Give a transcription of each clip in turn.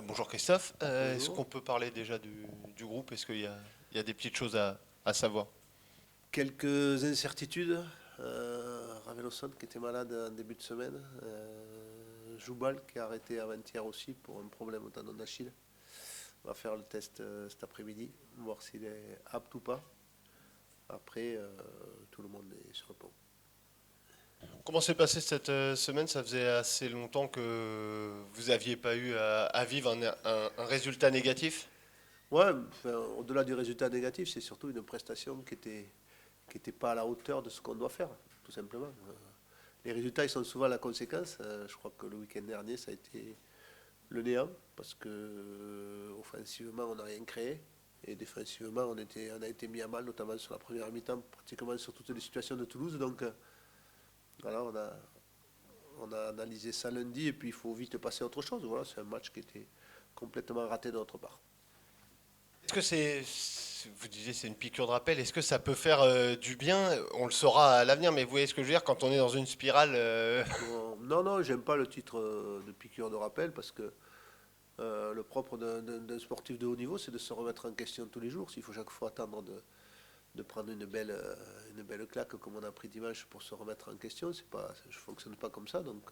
Bonjour Christophe. Est-ce Bonjour. qu'on peut parler déjà du groupe? Est-ce qu'il y a des petites choses à savoir? Quelques incertitudes. Raveloson qui était malade en début de semaine. Joubal qui a arrêté avant-hier aussi pour un problème au tendon d'Achille. On va faire le test cet après-midi, voir s'il est apte ou pas. Après, tout le monde est sur le pont. Comment s'est passé cette semaine? Ça faisait assez longtemps que vous n'aviez pas eu à vivre un résultat négatif. Ouais, enfin, au-delà du résultat négatif, c'est surtout une prestation qui était pas à la hauteur de ce qu'on doit faire, tout simplement. Les résultats, ils sont souvent la conséquence. Je crois que le week-end dernier, ça a été le néant, parce que offensivement, on n'a rien créé. Et défensivement, on a été mis à mal, notamment sur la première mi-temps, pratiquement sur toutes les situations de Toulouse. Donc voilà, on a analysé ça lundi, et puis il faut vite passer à autre chose. Voilà, c'est un match qui était complètement raté de notre part. Est-ce que vous disiez c'est une piqûre de rappel, est-ce que ça peut faire du bien? On le saura à l'avenir, mais vous voyez ce que je veux dire quand on est dans une spirale. Bon, non, non, j'aime pas le titre de piqûre de rappel, parce que le propre d'un sportif de haut niveau, c'est de se remettre en question tous les jours. S'il faut chaque fois attendre de prendre une belle claque comme on a pris dimanche pour se remettre en question, je ne fonctionne pas comme ça. Donc,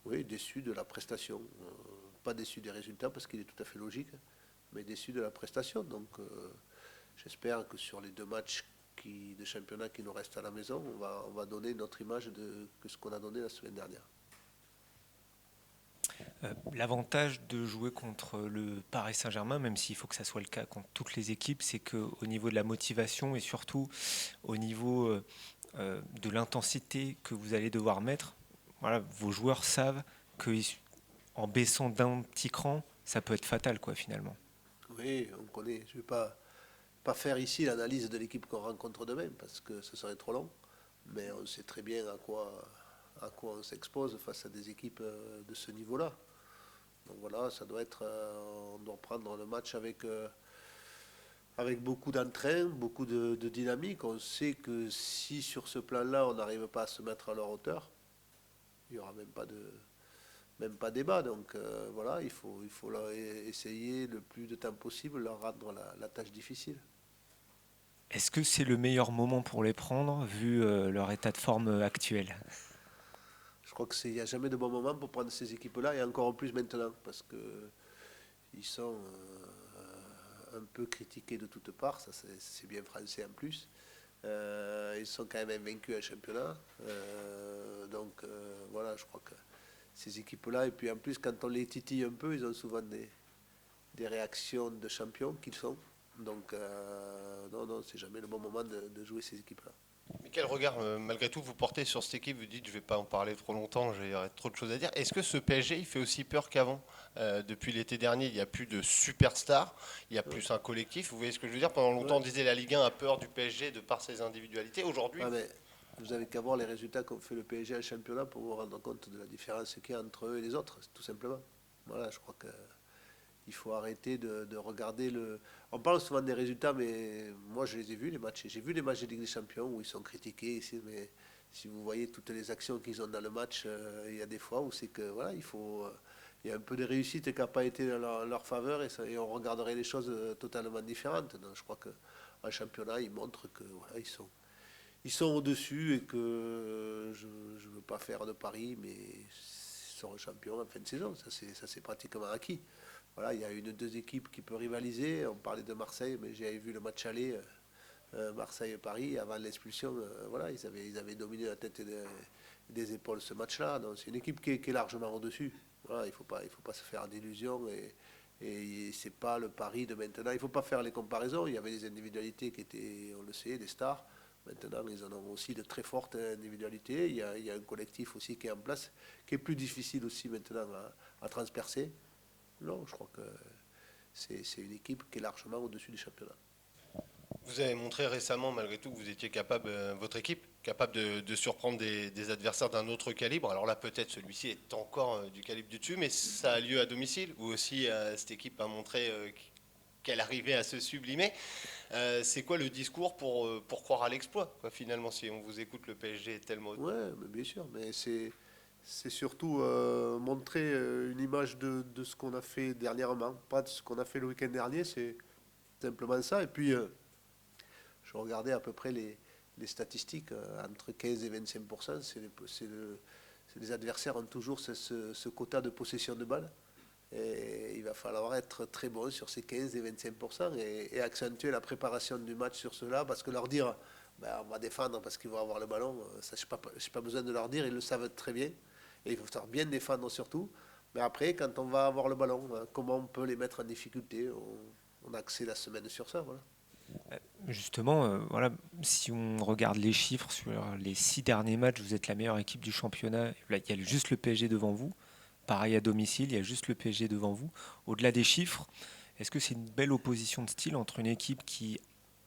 oui, déçu de la prestation. Pas déçu des résultats parce qu'il est tout à fait logique, mais déçu de la prestation. Donc, j'espère que sur les deux matchs de championnat qui nous restent à la maison, on va donner notre image que ce qu'on a donné la semaine dernière. L'avantage de jouer contre le Paris Saint-Germain, même s'il faut que ça soit le cas contre toutes les équipes, c'est qu'au niveau de la motivation et surtout au niveau de l'intensité que vous allez devoir mettre, voilà, vos joueurs savent qu'en baissant d'un petit cran, ça peut être fatal, quoi, finalement. Oui, on connaît. Je ne vais pas faire ici l'analyse de l'équipe qu'on rencontre demain parce que ce serait trop long. Mais on sait très bien à quoi on s'expose face à des équipes de ce niveau-là. Donc voilà, ça doit être, on doit prendre le match avec beaucoup d'entrain, beaucoup de dynamique. On sait que si sur ce plan-là, on n'arrive pas à se mettre à leur hauteur, il n'y aura même pas débat. Donc voilà, il faut essayer le plus de temps possible, leur rendre la tâche difficile. Est-ce que c'est le meilleur moment pour les prendre, vu leur état de forme actuel? Je crois qu'il n'y a jamais de bon moment pour prendre ces équipes-là, et encore en plus maintenant, parce que ils sont un peu critiqués de toutes parts, ça c'est bien français en plus. Ils sont quand même invaincus en championnat. Voilà, je crois que ces équipes-là, et puis en plus quand on les titille un peu, ils ont souvent des réactions de champions qu'ils sont. Donc non, non, c'est jamais le bon moment de jouer ces équipes-là. Mais quel regard, malgré tout, vous portez sur cette équipe? Vous dites, je ne vais pas en parler trop longtemps, j'ai trop de choses à dire. Est-ce que ce PSG, il fait aussi peur qu'avant? Depuis l'été dernier, il n'y a plus de superstars, il y a Ouais. plus un collectif. Vous voyez ce que je veux dire? Pendant longtemps, Ouais. on disait la Ligue 1 a peur du PSG de par ses individualités. Aujourd'hui, Ah, mais vous avez qu'à voir les résultats qu'ont fait le PSG en championnat pour vous rendre compte de la différence qu'il y a entre eux et les autres, tout simplement. Voilà, je crois qu'il faut arrêter de regarder le. On parle souvent des résultats, mais moi je les ai vus, les matchs. J'ai vu les matchs de Ligue des Champions où ils sont critiqués ici, mais si vous voyez toutes les actions qu'ils ont dans le match, il y a des fois où c'est que voilà, il y a un peu de réussite qui n'a pas été dans leur faveur, et on regarderait les choses totalement différentes. Donc, je crois qu'en championnat, ils montrent que voilà, ils sont au-dessus, et que je ne veux pas faire de paris, mais ils seront champions en fin de saison. Ça c'est pratiquement acquis. Voilà, il y a une deux équipes qui peuvent rivaliser. On parlait de Marseille, mais j'avais vu le match aller Marseille-Paris avant l'expulsion. Voilà, ils avaient dominé la tête des épaules ce match-là. Donc c'est une équipe qui est largement au-dessus. Voilà, il faut pas se faire d'illusions, et c'est pas le Paris de maintenant. Il faut pas faire les comparaisons. Il y avait des individualités qui étaient, on le sait, des stars. Maintenant, ils en ont aussi de très fortes individualités. Il y a un collectif aussi qui est en place, qui est plus difficile aussi maintenant à transpercer. Non, je crois que c'est une équipe qui est largement au-dessus du championnat. vous avez montré récemment, malgré tout, que vous étiez capable, votre équipe, capable de surprendre des adversaires d'un autre calibre. Alors là, peut-être celui-ci est encore du calibre du dessus, mais ça a lieu à domicile, où aussi cette équipe a montré qu'elle arrivait à se sublimer. C'est quoi le discours pour croire à l'exploit, quoi, finalement, si on vous écoute, le PSG est tellement. Ouais, mais bien sûr, mais C'est surtout montrer une image de ce qu'on a fait dernièrement, pas de ce qu'on a fait le week-end dernier, c'est simplement ça. Et puis, je regardais à peu près les statistiques, entre 15 et 25%, les adversaires ont toujours ce quota de possession de balle. Et il va falloir être très bon sur ces 15 et 25% et accentuer la préparation du match sur cela, parce que leur dire ben, on va défendre parce qu'ils vont avoir le ballon, ça je n'ai pas besoin de leur dire, ils le savent très bien. Et il faut savoir bien défendre surtout. Mais après, quand on va avoir le ballon, comment on peut les mettre en difficulté, on a axé la semaine sur ça. Voilà. Justement, voilà, si on regarde les chiffres sur les 6 derniers matchs, vous êtes la meilleure équipe du championnat. Là, il y a juste le PSG devant vous. Pareil à domicile, il y a juste le PSG devant vous. Au-delà des chiffres, est-ce que c'est une belle opposition de style entre une équipe qui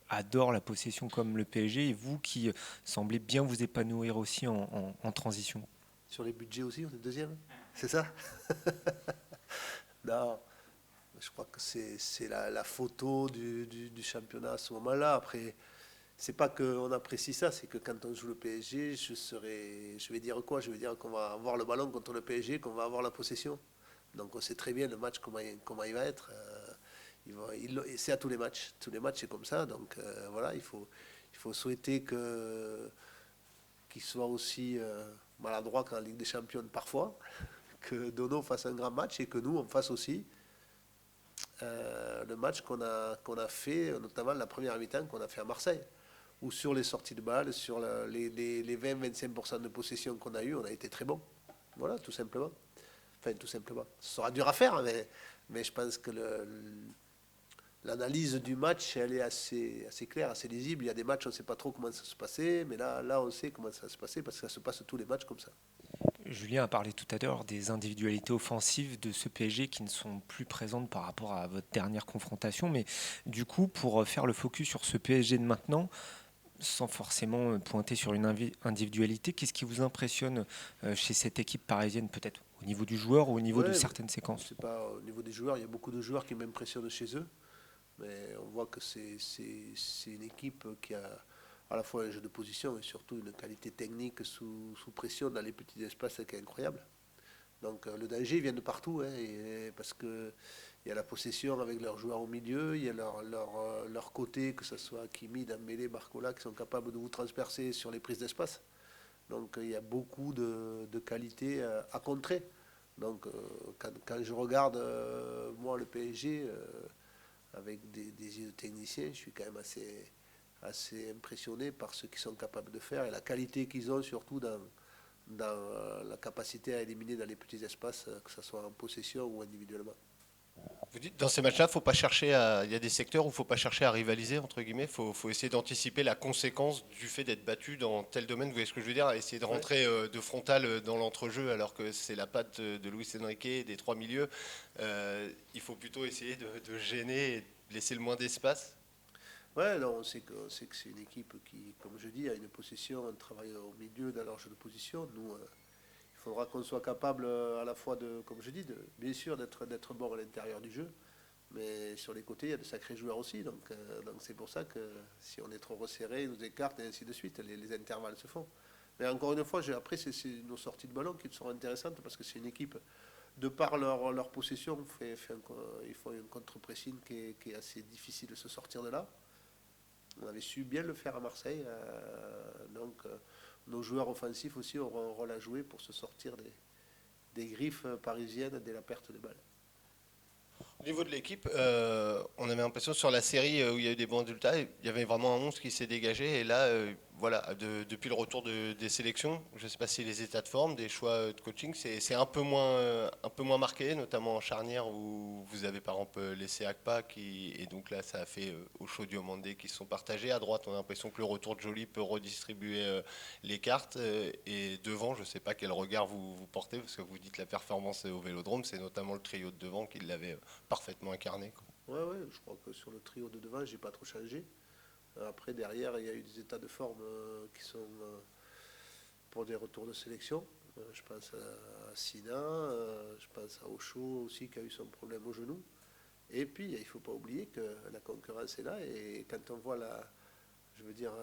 adore la possession comme le PSG et vous qui semblez bien vous épanouir aussi en transition? Sur les budgets aussi, on est deuxième. C'est ça? Non, je crois que c'est la photo du championnat à ce moment-là. Après, c'est pas qu'on apprécie ça, c'est que quand on joue le PSG, je vais dire quoi? Je vais dire qu'on va avoir le ballon contre le PSG, qu'on va avoir la possession. Donc on sait très bien le match comment il va être. C'est à tous les matchs. Tous les matchs c'est comme ça. Donc voilà, il faut souhaiter qu'il soit aussi maladroit qu'en Ligue des Champions parfois, que Dono fasse un grand match et que nous on fasse aussi le match qu'on a fait, notamment la première mi-temps qu'on a fait à Marseille, ou sur les sorties de balles, sur les 20-25% de possession qu'on a eu, on a été très bon. Voilà, tout simplement. Enfin, tout simplement. Ce sera dur à faire, mais je pense que l'analyse du match, elle est assez claire, assez lisible. Il y a des matchs, on ne sait pas trop comment ça se passait, mais là, on sait comment ça va se passer parce que ça se passe tous les matchs comme ça. Julien a parlé tout à l'heure des individualités offensives de ce PSG qui ne sont plus présentes par rapport à votre dernière confrontation. Mais du coup, pour faire le focus sur ce PSG de maintenant, sans forcément pointer sur une individualité, qu'est-ce qui vous impressionne chez cette équipe parisienne, peut-être au niveau du joueur ou au niveau de Ouais, certaines séquences? c'est pas au niveau des joueurs, il y a beaucoup de joueurs qui m'impressionnent chez eux, mais on voit que c'est une équipe qui a à la fois un jeu de position et surtout une qualité technique sous pression dans les petits espaces qui est incroyable. Donc le danger vient de partout, hein, parce que il y a la possession avec leurs joueurs au milieu, il y a leur côté, que ce soit Kimi, Dembélé, Barcola, qui sont capables de vous transpercer sur les prises d'espace. Donc il y a beaucoup de qualités à contrer. Donc quand je regarde moi le PSG avec des yeux de technicien, je suis quand même assez impressionné par ce qu'ils sont capables de faire et la qualité qu'ils ont surtout dans la capacité à éliminer dans les petits espaces, que ce soit en possession ou individuellement. Vous dites, dans ces matchs-là, il y a des secteurs où il ne faut pas chercher à rivaliser, entre guillemets. Faut essayer d'anticiper la conséquence du fait d'être battu dans tel domaine. Vous voyez ce que je veux dire? Essayer de Ouais. rentrer de frontal dans l'entrejeu alors que c'est la patte de Luis Enrique et des trois milieux. Il faut plutôt essayer de gêner et de laisser le moins d'espace. Ouais, non, on sait que c'est une équipe qui, comme je dis, a une possession, un travail au milieu dans leur jeu de position. Nous, il faudra qu'on soit capable à la fois de, comme je dis, bien sûr d'être bon à l'intérieur du jeu, mais sur les côtés, il y a de sacrés joueurs aussi. Donc c'est pour ça que si on est trop resserré, ils nous écartent et ainsi de suite. Les intervalles se font. Mais encore une fois, après, c'est nos sorties de ballon qui seront intéressantes parce que c'est une équipe, de par leur possession, il faut un contre-pressing qui est assez difficile de se sortir de là. On avait su bien le faire à Marseille. Nos joueurs offensifs aussi auront un rôle à jouer pour se sortir des griffes parisiennes dès la perte de balle. Au niveau de l'équipe, on avait l'impression sur la série où il y a eu des bons résultats, il y avait vraiment un monstre qui s'est dégagé. Et là, voilà, depuis le retour des sélections, je ne sais pas si les états de forme, des choix de coaching, c'est un peu moins marqué, notamment en charnière où vous avez par exemple laissé Akpa, et donc là ça a fait au chaud du Diomandé qui se sont partagés. À droite, on a l'impression que le retour de Joly peut redistribuer les cartes. Et devant, je ne sais pas quel regard vous portez, parce que vous dites la performance au Vélodrome, c'est notamment le trio de devant qui l'avait parfaitement incarné, quoi. Ouais, ouais, je crois que sur le trio de devant, j'ai pas trop changé. Après, derrière, il y a eu des états de forme qui sont pour des retours de sélection. Je pense à Sina, je pense à Ocho aussi qui a eu son problème au genou. Et puis, il ne faut pas oublier que la concurrence est là. Et quand on voit je veux dire,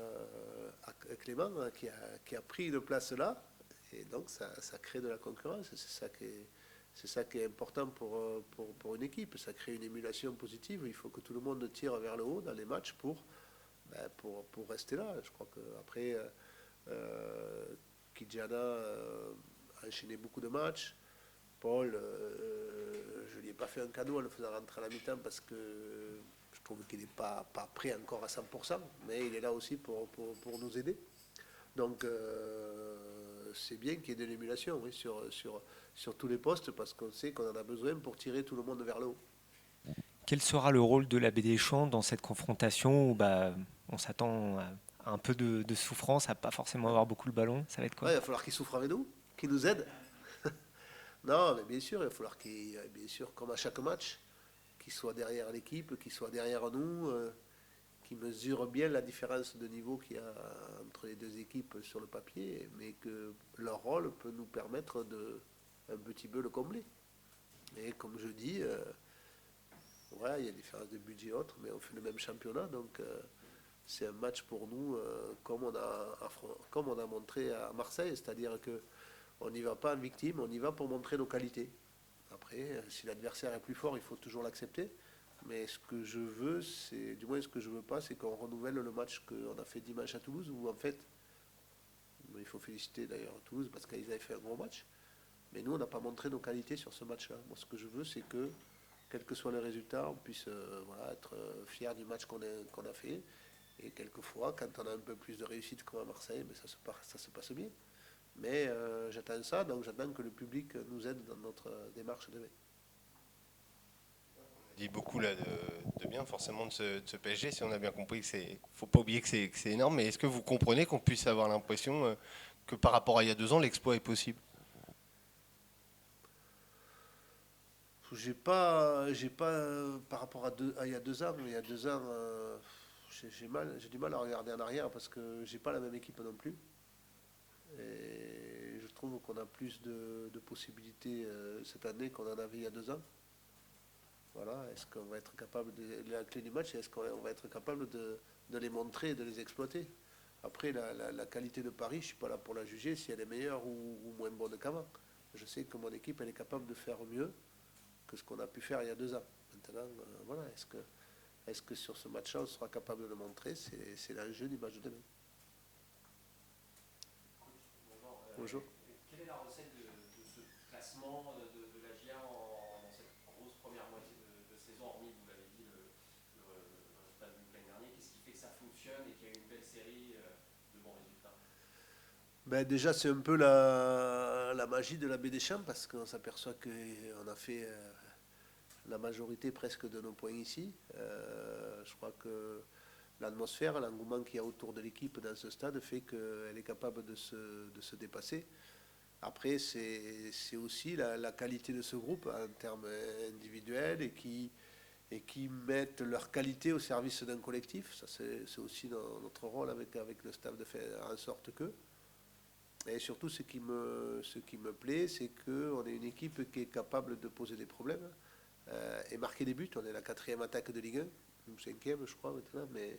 Clément qui a pris une place là, Et donc ça crée de la concurrence. C'est ça qui est important pour une équipe. Ça crée une émulation positive. Il faut que tout le monde tire vers le haut dans les matchs pour rester là. Je crois qu'après, Kijana a enchaîné beaucoup de matchs. Paul, je ne lui ai pas fait un cadeau en le faisant rentrer à la mi-temps parce que je trouve qu'il n'est pas prêt encore à 100%, mais il est là aussi pour nous aider. Donc c'est bien qu'il y ait de l'émulation, oui, sur tous les postes parce qu'on sait qu'on en a besoin pour tirer tout le monde vers le haut. Quel sera le rôle de l'abbé Deschamps dans cette confrontation où on s'attend à un peu de souffrance, à pas forcément avoir beaucoup le ballon? Ça va être quoi? Ouais, il va falloir qu'il souffre avec nous, qu'il nous aide. Non, mais bien sûr, il va falloir qu'il, bien sûr, comme à chaque match, qu'il soit derrière l'équipe, qu'il soit derrière nous, qu'il mesure bien la différence de niveau qu'il y a entre les deux équipes sur le papier, mais que leur rôle peut nous permettre de un petit peu le combler. Et comme je dis, voilà, il y a différence de budget et autres, mais on fait le même championnat, donc c'est un match pour nous comme on a montré à Marseille, c'est-à-dire que on n'y va pas en victime, on y va pour montrer nos qualités. Après, si l'adversaire est plus fort, il faut toujours l'accepter. Mais ce que je veux, c'est, du moins ce que je veux pas, c'est qu'on renouvelle le match qu'on a fait dimanche à Toulouse, où en fait, il faut féliciter d'ailleurs Toulouse parce qu'ils avaient fait un gros match. Mais nous, on n'a pas montré nos qualités sur ce match-là. Moi, ce que je veux, c'est que, quel que soit le résultat, on puisse être fier du match qu'on a fait. Et quelquefois, quand on a un peu plus de réussite comme à Marseille, mais ça se passe bien. Mais j'attends ça, donc j'attends que le public nous aide dans notre démarche demain. On dit beaucoup là de bien forcément de ce PSG, si on a bien compris que c'est. Faut pas oublier que c'est énorme, mais est-ce que vous comprenez qu'on puisse avoir l'impression que par rapport à il y a 2 ans, l'exploit est possible? J'ai pas par rapport à il y a 2 ans, mais il y a 2 ans, j'ai du mal à regarder en arrière parce que j'ai pas la même équipe non plus. Et je trouve qu'on a plus de possibilités cette année qu'on en avait il y a 2 ans. Voilà, est-ce qu'on va être capable la clé du match, est-ce qu'on va être capable de les montrer et de les exploiter? Après, la qualité de Paris, je ne suis pas là pour la juger si elle est meilleure ou moins bonne qu'avant. Je sais que mon équipe, elle est capable de faire mieux que ce qu'on a pu faire il y a 2 ans. Maintenant, voilà, est-ce que sur ce match-là, on sera capable de le montrer? C'est l'enjeu du match de demain. Bonjour. Quelle est la recette de ce classement de la GIA dans cette grosse première moitié de saison, hormis, vous l'avez dit, le résultat du week-end dernier? Qu'est-ce qui fait que ça fonctionne et qu'il y a une belle série de bons résultats? Ben déjà, c'est un peu la magie de la baie des Champs parce qu'on s'aperçoit qu'on a fait la majorité presque de nos points ici. Je crois que l'atmosphère, l'engouement qu'il y a autour de l'équipe dans ce stade fait qu'elle est capable de se dépasser. Après, c'est aussi la qualité de ce groupe en termes individuels et qui mettent leur qualité au service d'un collectif. Ça, c'est aussi notre rôle avec le staff de faire en sorte que. Et surtout, ce qui me plaît, c'est qu'on est une équipe qui est capable de poser des problèmes et marquer des buts. On est la 4e attaque de Ligue 1, ou 5e, je crois, maintenant. Mais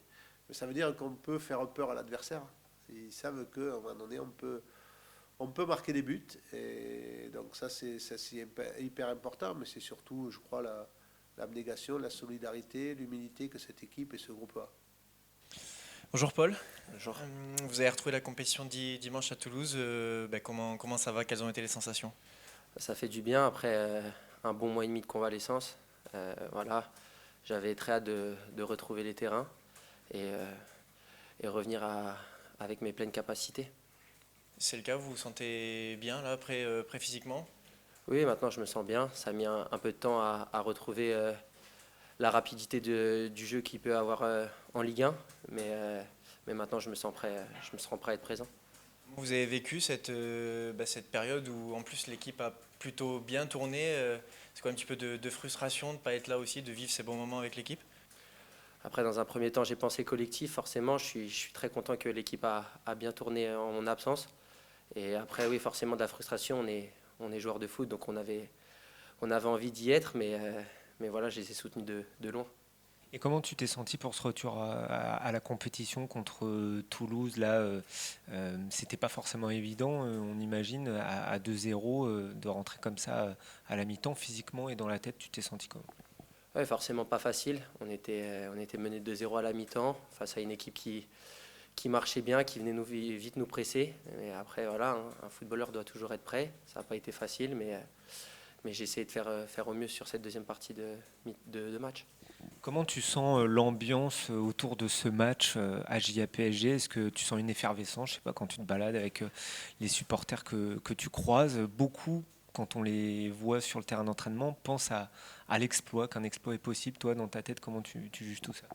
ça veut dire qu'on peut faire peur à l'adversaire. Ils savent qu'à un moment donné, on peut marquer des buts. Et donc ça, c'est hyper important. Mais c'est surtout, je crois, l'abnégation, la solidarité, l'humilité que cette équipe et ce groupe a. Bonjour Paul. Bonjour. Vous avez retrouvé la compétition dimanche à Toulouse. Comment ça va? Quelles ont été les sensations? Ça fait du bien après un bon mois et demi de convalescence. Voilà, j'avais très hâte de retrouver les terrains et revenir avec mes pleines capacités. C'est le cas, vous vous sentez bien là, prêt physiquement? Oui, maintenant je me sens bien. Ça a mis un peu de temps à retrouver la rapidité du jeu qu'il peut avoir en Ligue 1, mais maintenant je me sens prêt à être présent. Vous avez vécu cette période où en plus l'équipe a plutôt bien tourné. C'est quoi un petit peu de frustration de ne pas être là aussi, de vivre ces bons moments avec l'équipe? Après, dans un premier temps, j'ai pensé collectif. Forcément, je suis très content que l'équipe a bien tourné en mon absence. Et après, oui, forcément, de la frustration. On est joueur de foot, donc on avait envie d'y être, mais voilà, je les ai soutenus de loin. Et comment tu t'es senti pour ce retour à la compétition contre Toulouse? Là, c'était pas forcément évident, on imagine, à 2-0, de rentrer comme ça à la mi-temps, physiquement et dans la tête, tu t'es senti comment? Ouais, forcément pas facile. On était mené 2-0 à la mi-temps face à une équipe qui marchait bien, qui venait vite nous presser. Et après, voilà, hein, un footballeur doit toujours être prêt. Ça n'a pas été facile, mais j'ai essayé de faire au mieux sur cette deuxième partie de match. Comment tu sens l'ambiance autour de ce match AJA-PSG? Est-ce que tu sens une effervescence? Je sais pas, quand tu te balades avec les supporters que tu croises, beaucoup, quand on les voit sur le terrain d'entraînement, pensent à l'exploit, qu'un exploit est possible. Toi, dans ta tête, comment tu juges tout ça?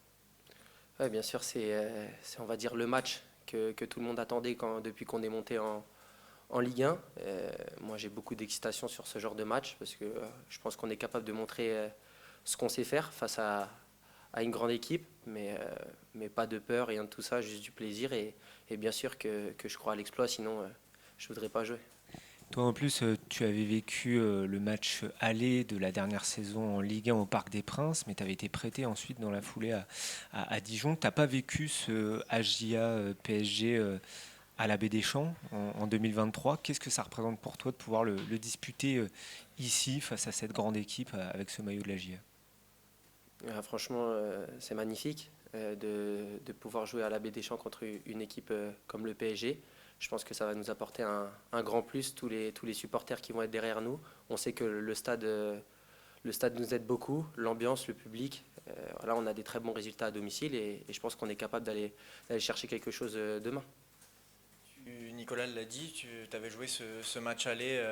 Ouais, bien sûr, c'est, on va dire, le match que tout le monde attendait depuis qu'on est monté en Ligue 1. Moi, j'ai beaucoup d'excitation sur ce genre de match parce que je pense qu'on est capable de montrer ce qu'on sait faire face à une grande équipe, mais pas de peur, rien de tout ça, juste du plaisir. Et bien sûr que je crois à l'exploit, sinon je ne voudrais pas jouer. Toi, en plus, tu avais vécu le match aller de la dernière saison en Ligue 1 au Parc des Princes, mais tu avais été prêté ensuite dans la foulée à Dijon. Tu n'as pas vécu ce HJA PSG à la Baie des Champs en 2023. Qu'est-ce que ça représente pour toi de pouvoir le disputer ici, face à cette grande équipe, avec ce maillot de la JA? Franchement, c'est magnifique de pouvoir jouer à la Baie des Champs contre une équipe comme le PSG. Je pense que ça va nous apporter un grand plus, tous les supporters qui vont être derrière nous. On sait que le stade nous aide beaucoup, l'ambiance, le public. Voilà, on a des très bons résultats à domicile et je pense qu'on est capable d'aller chercher quelque chose demain. Nicolas l'a dit, tu avais joué ce match aller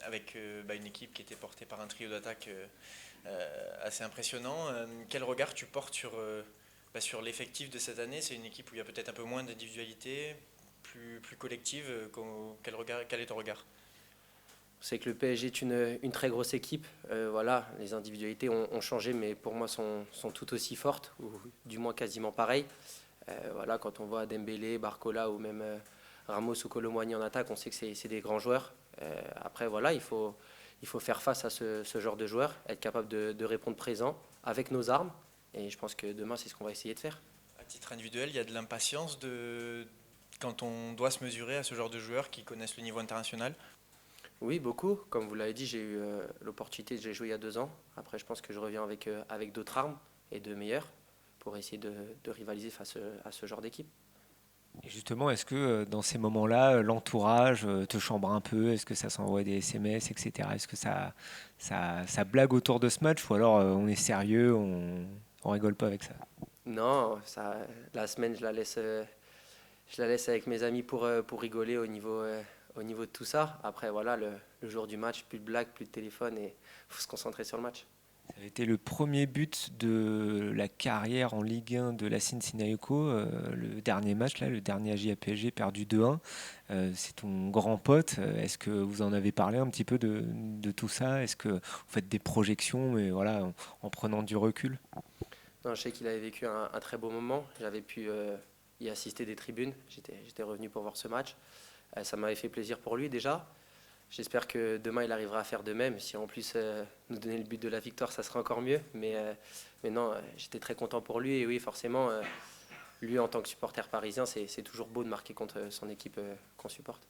avec une équipe qui était portée par un trio d'attaque assez impressionnant. Quel regard tu portes sur l'effectif de cette année? C'est une équipe où il y a peut-être un peu moins d'individualité, plus collective. Quel est ton regard? C'est que le PSG est une très grosse équipe. Voilà, les individualités ont changé, mais pour moi sont tout aussi fortes, ou du moins quasiment pareilles. Voilà, quand on voit Dembélé, Barcola ou même Ramos ou Kolo Muani en attaque, on sait que c'est des grands joueurs. Après, voilà, il faut faire face à ce genre de joueurs, être capable de répondre présent avec nos armes. Et je pense que demain, c'est ce qu'on va essayer de faire. À titre individuel, il y a de l'impatience quand on doit se mesurer à ce genre de joueurs qui connaissent le niveau international. Oui, beaucoup. Comme vous l'avez dit, j'ai eu l'opportunité, j'ai joué il y a 2 ans. Après, je pense que je reviens avec d'autres armes et de meilleures pour essayer de rivaliser face à ce genre d'équipe. Et justement, est-ce que dans ces moments-là, l'entourage te chambre un peu? Est-ce que ça s'envoie des SMS, etc.? Est-ce que ça blague autour de ce match ou alors on est sérieux, on rigole pas avec ça? Non, la semaine, je la laisse avec mes amis pour rigoler au niveau de tout ça. Après, voilà, le jour du match, plus de blagues, plus de téléphone et il faut se concentrer sur le match. Ça avait été le premier but de la carrière en Ligue 1 de Lassine Sinayoko, le dernier match, là, le dernier AJA-PSG perdu 2-1. C'est ton grand pote. Est-ce que vous en avez parlé un petit peu de tout ça? Est-ce que vous faites des projections, mais voilà, en prenant du recul? Non, je sais qu'il avait vécu un très beau moment. J'avais pu y assister des tribunes. J'étais revenu pour voir ce match. Ça m'avait fait plaisir pour lui déjà. J'espère que demain il arrivera à faire de même. Si en plus nous donner le but de la victoire, ça sera encore mieux. Mais non, j'étais très content pour lui. Et oui, forcément, lui en tant que supporter parisien, c'est toujours beau de marquer contre son équipe qu'on supporte.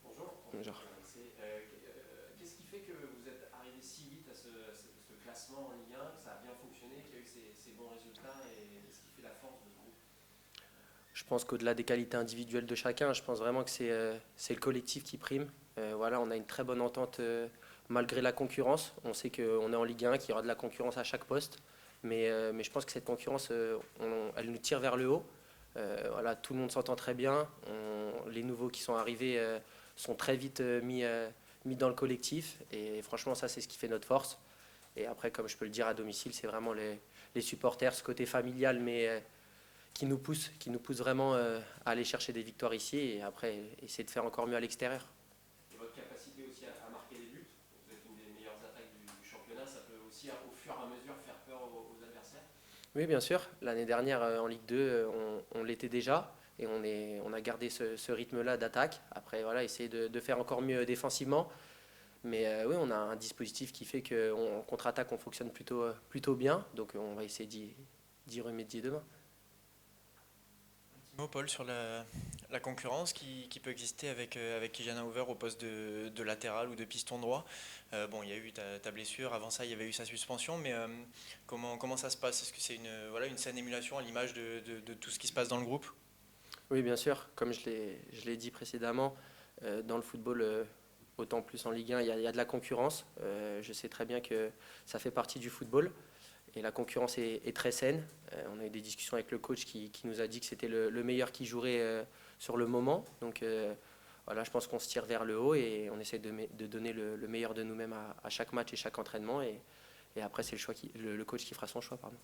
Bonjour. Bonjour. Qu'est-ce qui fait que vous êtes arrivé si vite à ce classement en Ligue 1, que ça a bien fonctionné, qu'il y a eu ces bons résultats et ce qui fait la force de ce groupe? Je pense qu'au-delà des qualités individuelles de chacun, je pense vraiment que c'est le collectif qui prime. Voilà, on a une très bonne entente malgré la concurrence. On sait qu'on est en Ligue 1, qu'il y aura de la concurrence à chaque poste. Mais je pense que cette concurrence, elle nous tire vers le haut. Voilà, tout le monde s'entend très bien. Les nouveaux qui sont arrivés sont très vite mis dans le collectif. Et franchement, ça, c'est ce qui fait notre force. Et après, comme je peux le dire à domicile, c'est vraiment les supporters, ce côté familial, mais qui nous pousse vraiment à aller chercher des victoires ici et après essayer de faire encore mieux à l'extérieur. Et votre capacité aussi à marquer des buts, vous êtes une des meilleures attaques du championnat, ça peut aussi au fur et à mesure faire peur aux adversaires? Oui, bien sûr. L'année dernière, en Ligue 2, on l'était déjà et on a gardé ce rythme-là d'attaque. Après, voilà, essayer de faire encore mieux défensivement. Mais oui, on a un dispositif qui fait qu'en contre-attaque, on fonctionne plutôt bien. Donc on va essayer d'y remédier demain. Mot, Paul, sur la concurrence qui peut exister avec Kijana Hoover au poste de latéral ou de piston droit. Bon, il y a eu ta blessure, avant ça il y avait eu sa suspension, mais comment ça se passe? Est-ce que c'est une saine émulation à l'image de tout ce qui se passe dans le groupe? Oui, bien sûr. Comme je l'ai dit précédemment, dans le football, autant plus en Ligue 1, il y a de la concurrence. Je sais très bien que ça fait partie du football. Et la concurrence est très saine. On a eu des discussions avec le coach qui nous a dit que c'était le meilleur qui jouerait sur le moment. Donc voilà, je pense qu'on se tire vers le haut et on essaie de donner le meilleur de nous-mêmes à chaque match et chaque entraînement. Et après, c'est le coach qui fera son choix. Pardon.